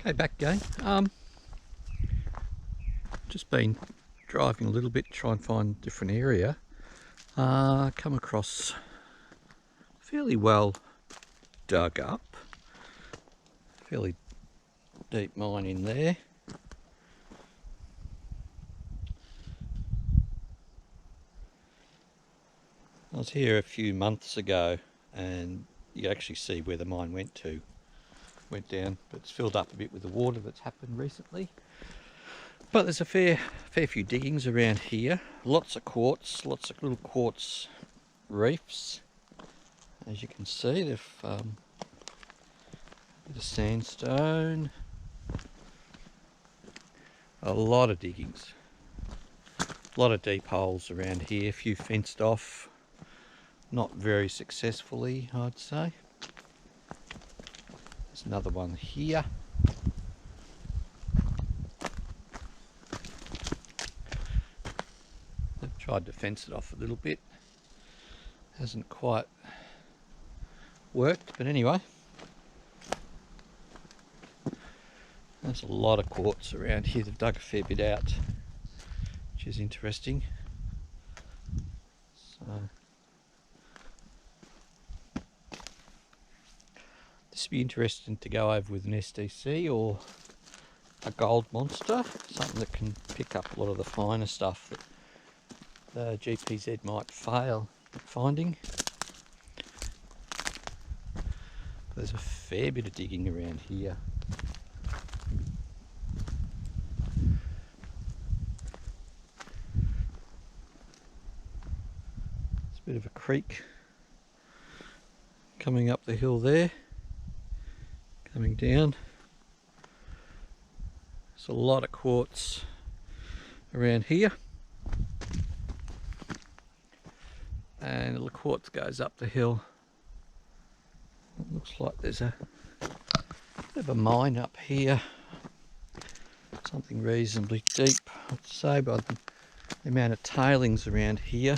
Okay, back again. Just been driving a little bit to try and find a different area. Come across fairly well dug up, fairly deep mine in there. I was here a few months ago and you actually see where the mine went down, but it's filled up a bit with the water that's happened recently. But there's a fair few diggings around here, lots of quartz, lots of little quartz reefs. As you can see, they've a bit of sandstone, a lot of diggings, a lot of deep holes around here, a few fenced off, not very successfully, I'd say. There's another one here. They've tried to fence it off a little bit, hasn't quite worked, but anyway, there's a lot of quartz around here. They've dug a fair bit out, which is interesting. So this would be interesting to go over with an SDC or a gold monster, something that can pick up a lot of the finer stuff that the GPZ might fail at finding. There's a fair bit of digging around here. It's a bit of a creek coming up the hill there, coming down. There's a lot of quartz around here. And the quartz goes up the hill. It looks like there's a bit of a mine up here, something reasonably deep, I'd say, by the amount of tailings around here.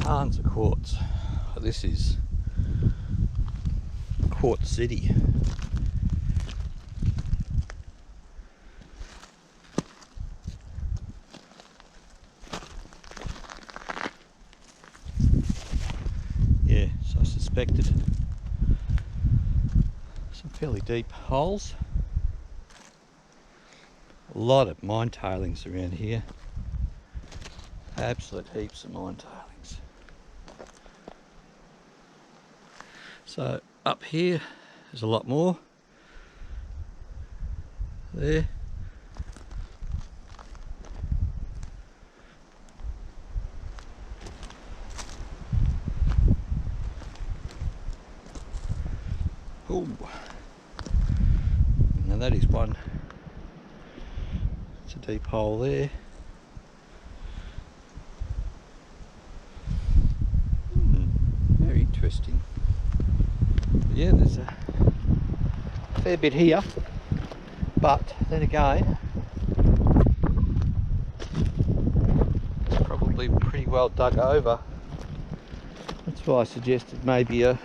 Tons of quartz. This is Quartz City. Yeah, so I suspected. Some fairly deep holes. A lot of mine tailings around here. Absolute heaps of mine tailings. So up here there's a lot more. There. Ooh. Now that is one. It's a deep hole there. Very interesting. Yeah, there's a fair bit here, but then again, it's probably pretty well dug over. That's why I suggested maybe a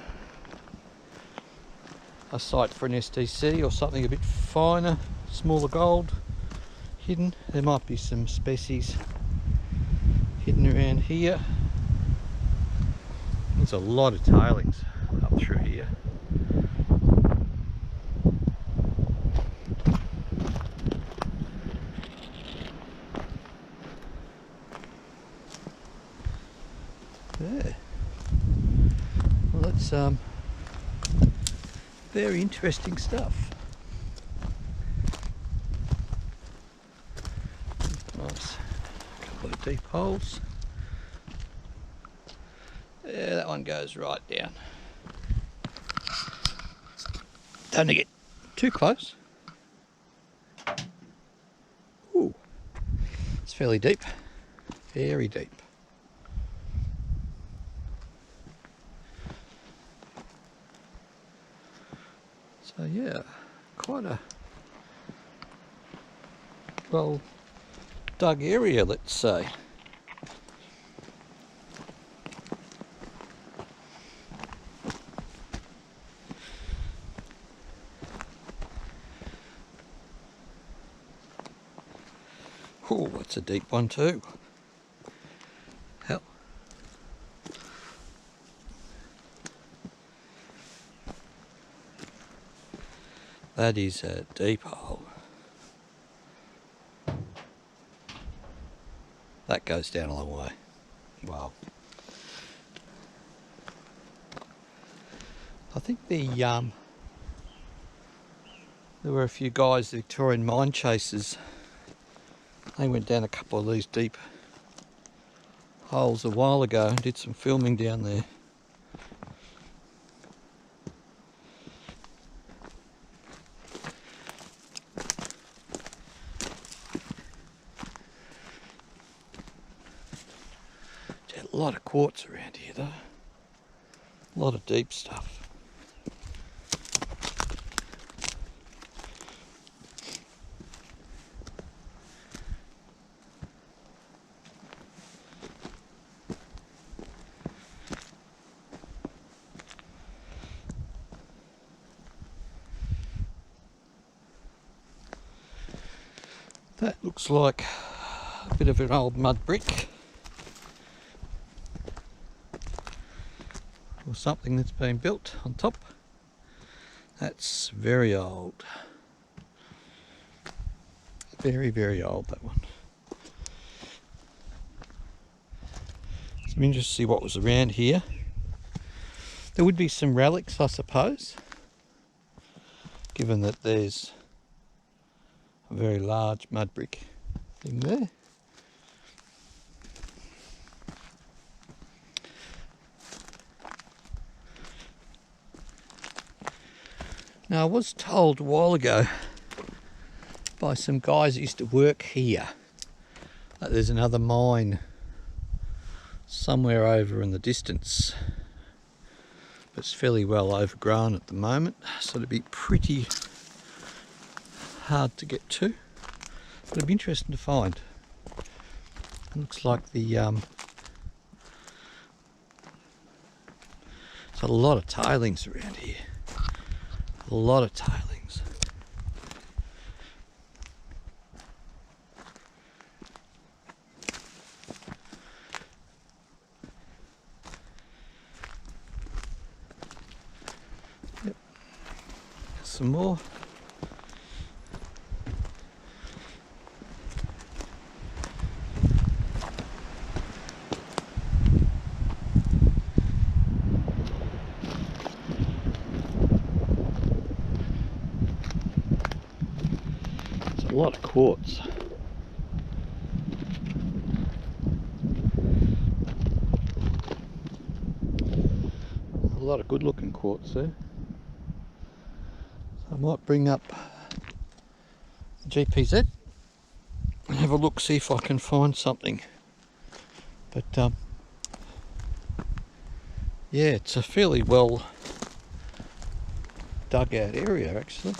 site for an SDC or something a bit finer, smaller gold hidden. There might be some species hidden around here. There's a lot of tailings up through here. There. Well, that's very interesting stuff. Nice couple of deep holes. Yeah, that one goes right down. Don't get too close. Ooh, it's fairly deep, very deep. So yeah, quite a well dug area, let's say. Oh, that's a deep one too. Hell. That is a deep hole. That goes down a long way. Wow. I think there were a few guys, the Victorian mine chasers. They went down a couple of these deep holes a while ago and did some filming down there. A lot of quartz around here though. A lot of deep stuff. That looks like a bit of an old mud brick. Or something that's been built on top. That's very old. Very, very old, that one. So I'm interested to see what was around here. There would be some relics, I suppose, given that there's a very large mud brick thing there. Now I was told a while ago by some guys that used to work here that there's another mine somewhere over in the distance, but it's fairly well overgrown at the moment, so it'd be pretty hard to get to, but it'd be interesting to find. It looks like there's a lot of tailings around here. A lot of tailings. Yep. Some more. A lot of quartz. A lot of good looking quartz there. So I might bring up the GPZ and have a look, see if I can find something. But yeah, it's a fairly well dug out area actually.